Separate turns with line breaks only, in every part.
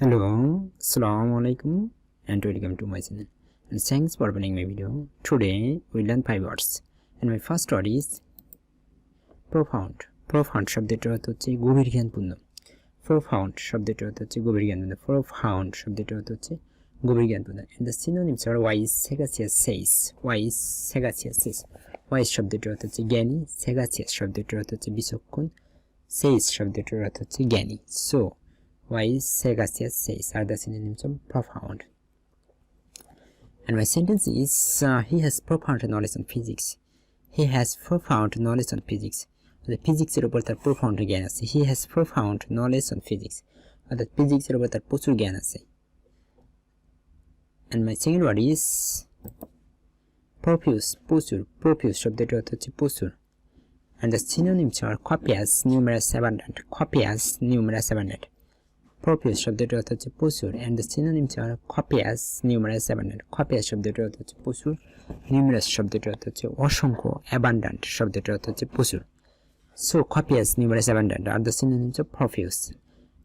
Hello, Assalamu alaikum and welcome to my channel and thanks for watching my video. Today we learn 5 words and my first word is profound. Profound শব্দটির অর্থ হচ্ছে গভীর জ্ঞানপূর্ণ। Profound শব্দটির অর্থ হচ্ছে গভীর জ্ঞানপূর্ণ। Profound শব্দটির অর্থ হচ্ছে গভীর জ্ঞানপূর্ণ। And the synonyms are wise, sagacious, says. Wise, sagacious, says. Wise শব্দটির অর্থ হচ্ছে জ্ঞানী, sagacious শব্দটির অর্থ হচ্ছে বিচক্ষণ, says শব্দটির অর্থ হচ্ছে জ্ঞানী। So wise, sagacious, says are the synonyms of profound. And my sentence is he has profound knowledge on physics. He has profound knowledge on physics. The physics এর উপর তার profound জ্ঞান আছে. He has profound knowledge on physics. অর্থাৎ physics এর উপর তার প্রচুর জ্ঞান আছে. And my second word is profuse. প্রচুর, profuse শব্দটির অর্থ হচ্ছে প্রচুর. And the synonyms are copious, numerous, abundant. Copious, numerous, abundant. Profuse শব্দটির অর্থ হচ্ছে প্রচুর and the synonyms are copious, numerous, abundant. Copious শব্দটির অর্থ হচ্ছে প্রচুর, numerous শব্দটির অর্থ হচ্ছে অসংখ্য, abundant শব্দটির অর্থ হচ্ছে প্রচুর. So copious, numerous, abundant are the synonyms of profuse.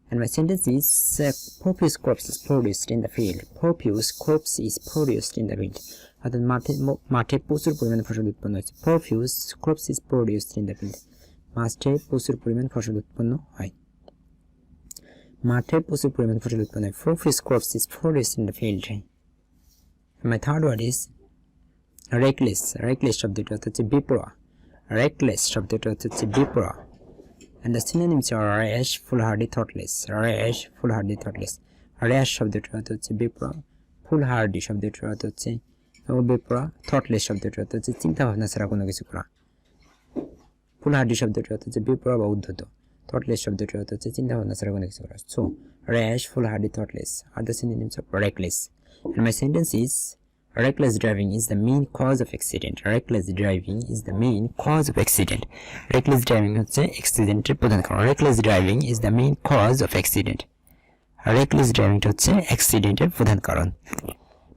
And my sentence is profuse crops is produced in the field. Profuse crops is produced in the field. অর্থাৎ মাঠে প্রচুর পরিমাণে ফসল উৎপন্ন হচ্ছে. Profuse crops is produced in the field. মাঠে প্রচুর পরিমাণে ফসল উৎপন্ন হয়. মাঠে প্রচুর পরিমাণে ফসল উৎপন্ন হয়. Profuse crops is produced in the field. My third word is reckless. Reckless শব্দটি অর্থ হচ্ছে বেপরোয়া. Reckless শব্দটি অর্থ হচ্ছে বেপরোয়া. And the synonyms are rash, foolhardy, thoughtless. Rash, foolhardy, thoughtless. Rash শব্দটির অর্থ হচ্ছে বেপরোয়া. Foolhardy শব্দটির অর্থ হচ্ছে বেপরোয়া. Thoughtless শব্দটির অর্থ হচ্ছে চিন্তা ভাবনা ছাড়া কোনো কিছু করা. Foolhardy শব্দটির অর্থ হচ্ছে বেপরোয়া বা উদ্ধত. Thoughtless শব্দটির অর্থ হচ্ছে চিন্তা ভাবনা ছাড়া কোনো কিছু করা. So rash, foolhardy, thoughtless are the synonyms of reckless. And my sentence is reckless driving is the main cause of accident. Reckless driving is the main cause of accident. Reckless driving হচ্ছে accidenটের প্রধান কারণ. Reckless driving is the main cause of accident. Reckless driving হচ্ছে accidenটের প্রধান কারণ.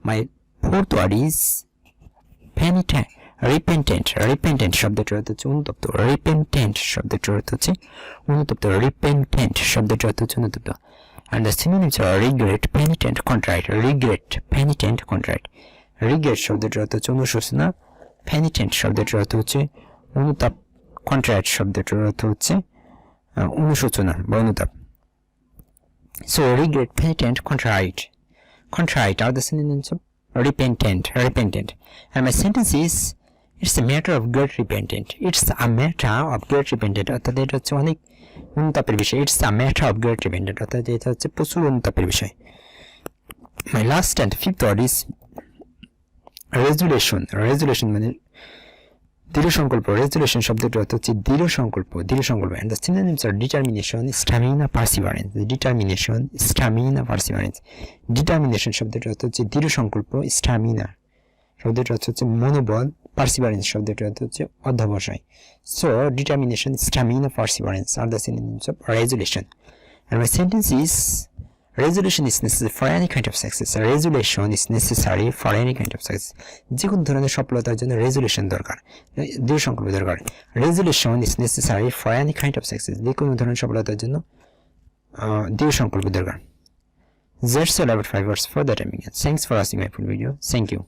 My fourth word is repentant. Repentant শব্দটির অর্থ হচ্ছে অনুতপ্ত. Repentant শব্দটির অর্থ হচ্ছে অনুতপ্ত. Repentant শব্দটির অর্থ হচ্ছে অনুতপ্ত. And the synonyms are regret, penitent, contrite. Regret, penitent, contrite. Regret শব্দটির অর্থ হচ্ছে অনুশোচনা. Penitent শব্দটির অর্থ হচ্ছে অনুতাপ. Contrite শব্দটির অর্থ হচ্ছে অনুশোচনা বা অনুতাপ. So regret, penitent, contrite. Contrite are the synonyms of repentant. Repentant. And my sentence is it's a matter of great repentant. It's a matter of great repentant. অর্থাৎ এটা হচ্ছে অনেক অনুতাপের বিষয়. It's a matter of great repentant. অর্থাৎ এটা হচ্ছে প্রচুর অনুতাপের বিষয়. My last and fifth word is resolution. Resolution মানে দৃঢ় সংকল্প. Resolution শব্দটির অর্থ হচ্ছে দৃঢ় সংকল্প. দৃঢ় সংকল্প. And the synonyms are determination, stamina, perseverance. Determination, stamina, perseverance. Determination শব্দটির অর্থ হচ্ছে দৃঢ় সংকল্প. Stamina শব্দটির অর্থ হচ্ছে মনোবল. Perseverance শব্দটির অর্থ হচ্ছে অধ্যবসায়. So determination, stamina, perseverance are the synonyms of resolution. And my sentence is resolution is necessary for any kind of success. Resolution is necessary for any kind of success. যে কোনো ধরনের সফলতার জন্য resolution দরকার, দৃঢ় সংকল্প দরকার. Resolution is necessary for any kind of success. যে কোনো ধরনের সফলতার জন্য দৃঢ় সংকল্প দরকার. That's all about 5 words for the timing. Thanks for watching my full video. Thank you.